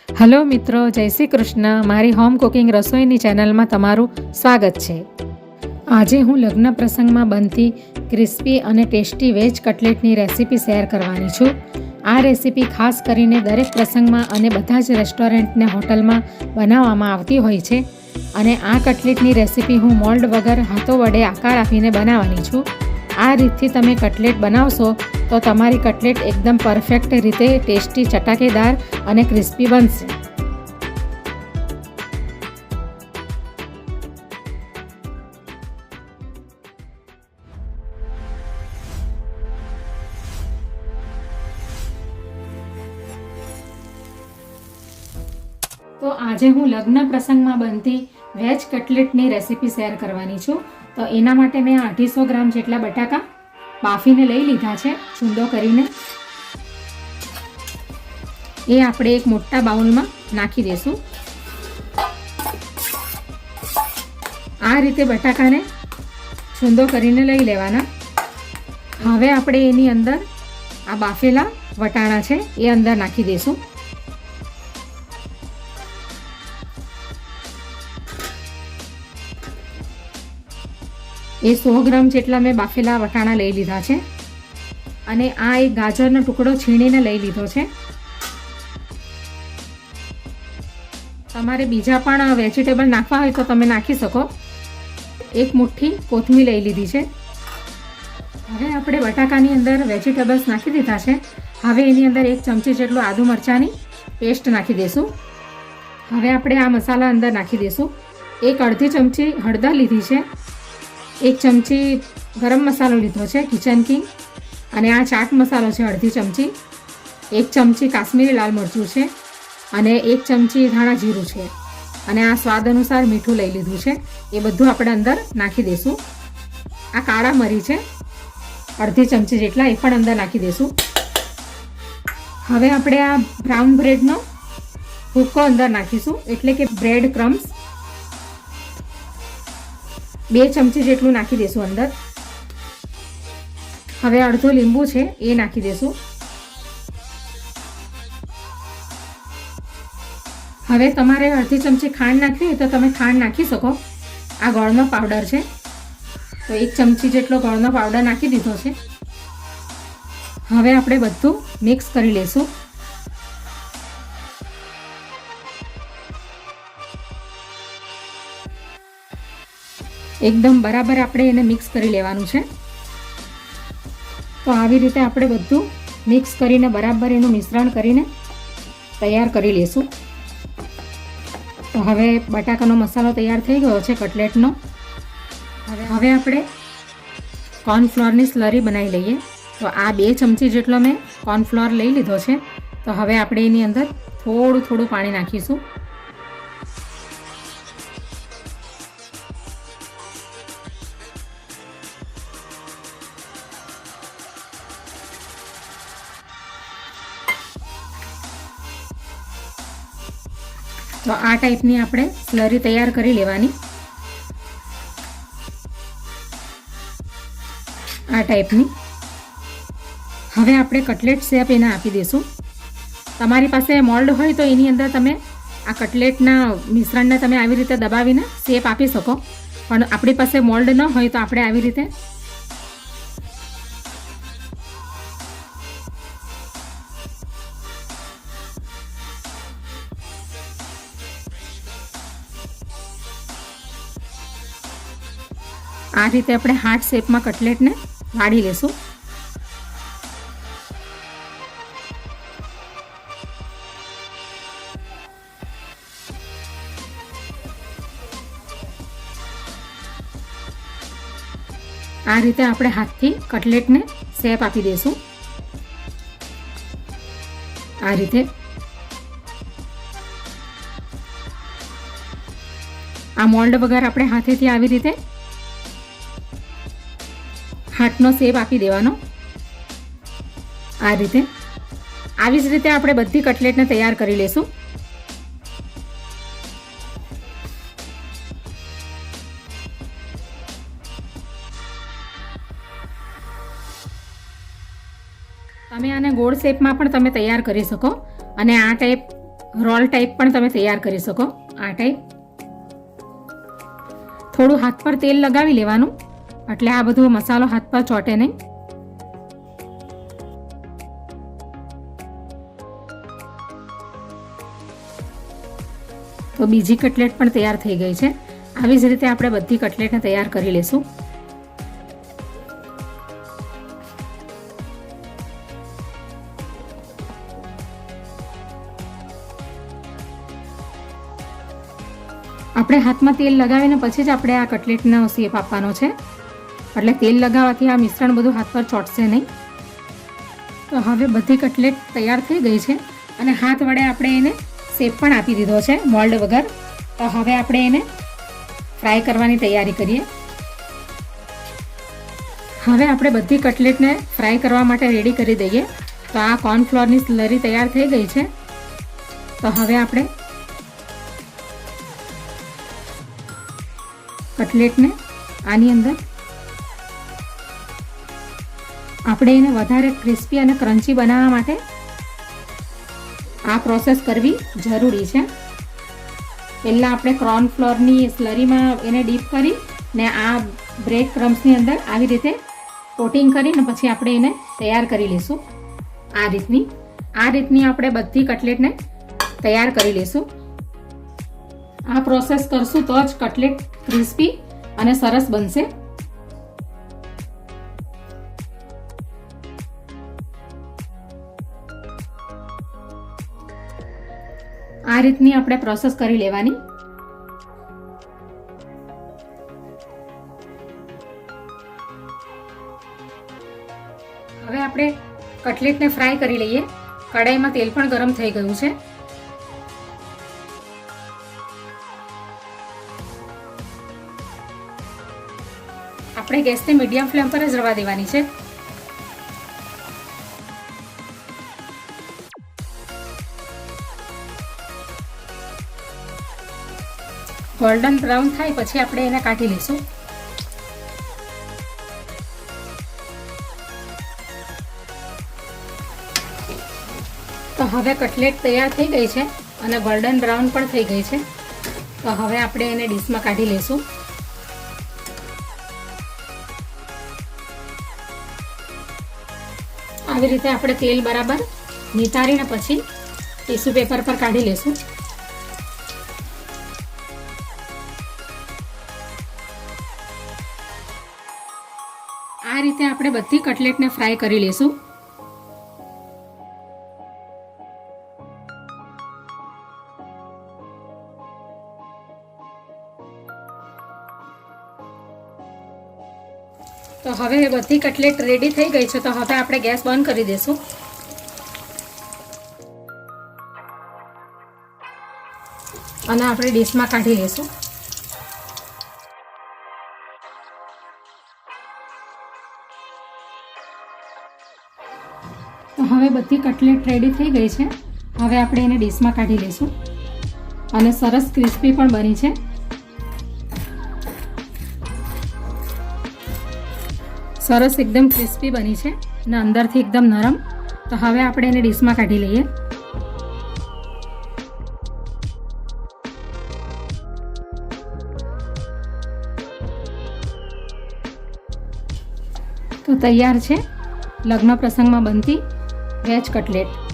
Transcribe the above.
Hello મિત્રો, જય શ્રી કૃષ્ણ. મારી હોમ કુકિંગ રસોઈની ચેનલમાં તમારું સ્વાગત છે. આજે હું લગ્ન પ્રસંગમાં બનતી ક્રિસ્પી અને ટેસ્ટી વેજ કટલેટની રેસીપી શેર કરવાની છું. આ રેસીપી ખાસ કરીને દરેક પ્રસંગમાં અને બધા જ રેસ્ટોરન્ટને હોટલમાં બનાવવામાં આવતી હોય છે. અને આ કટલેટની રેસીપી હું મોલ્ડ વગર હાથો વડે આકાર આપીને બનાવવાની છું. આ રીતથી તમે કટલેટ બનાવશો તો તમારી કટલેટ એકદમ પરફેક્ટ રીતે ટેસ્ટી, ચટાકેદાર અને ક્રિસ્પી બનશે. તો આજે હું લગ્ન પ્રસંગમાં બનતી વેજ કટલેટની રેસીપી શેર કરવાની છું. તો એના માટે મેં 250 ગ્રામ જેટલા બટાકા બાફીને લઈ લીધા છે, છૂંદો કરીને. એ આપણે એક મોટા બાઉલમાં નાખી દઈશું. આ રીતે બટાકાને છૂંદો કરીને લઈ લેવાના. હવે આપણે એની અંદર આ બાફેલા વટાણા છે એ અંદર નાખી દઈશું. એ 100 ગ્રામ જેટલા મેં બાફેલા વટાણા લઈ લીધા છે. અને આ એક ગાજરનો ટુકડો છીણીને લઈ લીધો છે. તમારે બીજા પણ વેજીટેબલ નાખવા હોય તો તમે નાખી શકો. એક મુઠ્ઠી કોથમીર લઈ લીધી છે. હવે આપણે બટાકાની અંદર વેજીટેબલ્સ નાખી દીધા છે. હવે એની અંદર 1 ચમચી જેટલું આદુ મરચાંની પેસ્ટ નાખી દઈશું. હવે આપણે આ મસાલા અંદર નાખી દઈશું. એક અડધી ચમચી હળદર લીધી છે. 1 ચમચી ગરમ મસાલો લીધો છે, કિચન કિંગ. અને આ ચાટ મસાલો છે અડધી ચમચી. 1 ચમચી કાશ્મીરી લાલ મરચું છે. અને 1 ચમચી ધાણા જીરું છે. અને આ સ્વાદ અનુસાર મીઠું લઈ લીધું છે. એ બધું આપણે અંદર નાખી દઈશું. આ કાળા મરી છે અડધી ચમચી જેટલા, એ પણ અંદર નાખી દઈશું. હવે આપણે આ બ્રાઉન બ્રેડનો ભૂકો અંદર નાખીશું, એટલે કે બ્રેડ ક્રમ્સ. 2 ચમચી જેટલું નાખી દઈશું અંદર. હવે અડધો લીંબુ છે એ નાખી દઈશું. હવે તમારે અડધી ચમચી ખાંડ નાખવી હોય તો તમે ખાંડ નાખી શકો. આ ગોળનો પાવડર છે તો 1 ચમચી જેટલો ગોળનો પાવડર નાખી દીધો છે. હવે આપણે બધું મિક્સ કરી લઈશું. એકદમ બરાબર આપણે એને મિક્સ કરી લેવાનું છે. તો આવી રીતે આપણે બધું મિક્સ કરીને બરાબર એનું મિશ્રણ કરીને તૈયાર કરી લઈશું. તો હવે બટાકાનો મસાલો તૈયાર થઈ ગયો છે કટલેટનો. હવે આપણે કોર્નફ્લોરની સ્લરી બનાવી લઈએ. તો આ 2 ચમચી જેટલો મેં કોર્નફ્લોર લઈ લીધો છે. તો હવે આપણે એની અંદર થોડું પાણી નાખીશું. તો આ ટાઈપની આપણે સ્લરી તૈયાર કરી લેવાની. આ ટાઈપની. હવે આપણે કટલેટ શેપ એને આપી દઈશું. તમારી પાસે મોલ્ડ હોય તો એની અંદર તમે આ કટલેટના મિશ્રણને તમે આવી રીતે દબાવીને શેપ આપી શકો. પણ આપણી પાસે મોલ્ડ ન હોય તો આપણે આવી રીતે આ રીતે આપણે હાર્ટ શેપમાં કટલેટને વાળી લેશું. આ રીતે આપણે હાથથી કટલેટને શેપ આપી દઈશું. આ રીતે આ મોલ્ડ વગર આપણે હાથેથી આવી રીતે હાથનો શેપ આપી દેવાનો. આ રીતે આવી જ રીતે આપણે બધી કટલેટને તૈયાર કરી લઈશું. તમે આને ગોળ શેપમાં પણ તમે તૈયાર કરી શકો અને આ ટાઈપ રોલ ટાઈપ પણ તમે તૈયાર કરી શકો. આ ટાઈપ થોડું હાથ પર તેલ લગાવી લેવાનું, એટલે આ બધો મસાલો હાથ પર ચોંટે નહીં. તો બીજી કટલેટ પણ તૈયાર થઈ ગઈ છે. આવી જ રીતે આપણે બધી કટલેટને તૈયાર કરી લેશું. આપણે હાથમાં તેલ લગાવીને પછી જ આપણે આ કટલેટનો શેપ આપવાનો છે, એટલે તેલ લગાવવાથી આ મિશ્રણ બધું હાથ પર ચોંટશે નહીં. તો હવે બધી કટલેટ તૈયાર થઈ ગઈ છે અને હાથ વડે આપણે એને શેપ પણ આપી દીધો છે મોલ્ડ વગર. તો હવે આપણે એને ફ્રાય કરવાની તૈયારી કરીએ. હવે આપણે બધી કટલેટને ફ્રાય કરવા માટે રેડી કરી દઈએ. તો આ કોર્નફ્લોરની સ્લરી તૈયાર થઈ ગઈ છે. તો હવે આપણે કટલેટને આની અંદર આપણે એને વધારે ક્રિસ્પી અને ક્રન્ચી બનાવવા માટે આ પ્રોસેસ કરવી જરૂરી છે. પહેલાં આપણે કોર્નફ્લોરની સ્લરીમાં એને ડીપ કરી ને આ બ્રેડ ક્રમ્સની અંદર આવી રીતે કોટિંગ કરીને પછી આપણે એને તૈયાર કરી લઈશું. આ રીતની આપણે બધી કટલેટને તૈયાર કરી લઈશું. આ પ્રોસેસ કરશું તો જ કટલેટ ક્રિસ્પી અને સરસ બનશે. આ રીતની આપણે પ્રોસેસ કરી લેવાની. હવે આપણે કટલેટને ફ્રાય કરી લઈએ. કડાઈમાં તેલ પણ ગરમ થઈ ગયું છે. આપણે ગેસને મીડિયમ ફ્લેમ પર જ રહેવા દેવાની છે. ગોલ્ડન બ્રાઉન થાય પછી આપણે એને કાઢી લઈશું. તો હવે કટલેટ તૈયાર થઈ ગઈ છે અને ગોલ્ડન બ્રાઉન પણ થઈ ગઈ છે. તો હવે આપણે એને ડીશમાં કાઢી લઈશું. આવી રીતે આપણે તેલ બરાબર નિતારીને પછી ટીશ્યુ પેપર પર કાઢી લઈશું. આ રીતે આપણે બધી કટલેટને ફ્રાય કરી લઈશું. તો હવે બધી કટલેટ રેડી થઈ ગઈ છે. તો હવે આપણે ગેસ બંધ કરી દઈશું. અને આપણે ડીશમાં કાઢી લઈશું. તો હવે બધી કટલેટ રેડી થઈ ગઈ છે. હવે આપણે એને ડીશમાં કાઢી લઈશું. અને સરસ ક્રિસ્પી પણ બની છે. સરસ એકદમ ક્રિસ્પી બની છે અને અંદરથી એકદમ નરમ. તો હવે આપણે એને ડીશમાં કાઢી લઈએ. તો તૈયાર છે લગ્ન પ્રસંગમાં બનતી વેજ કટલેટ.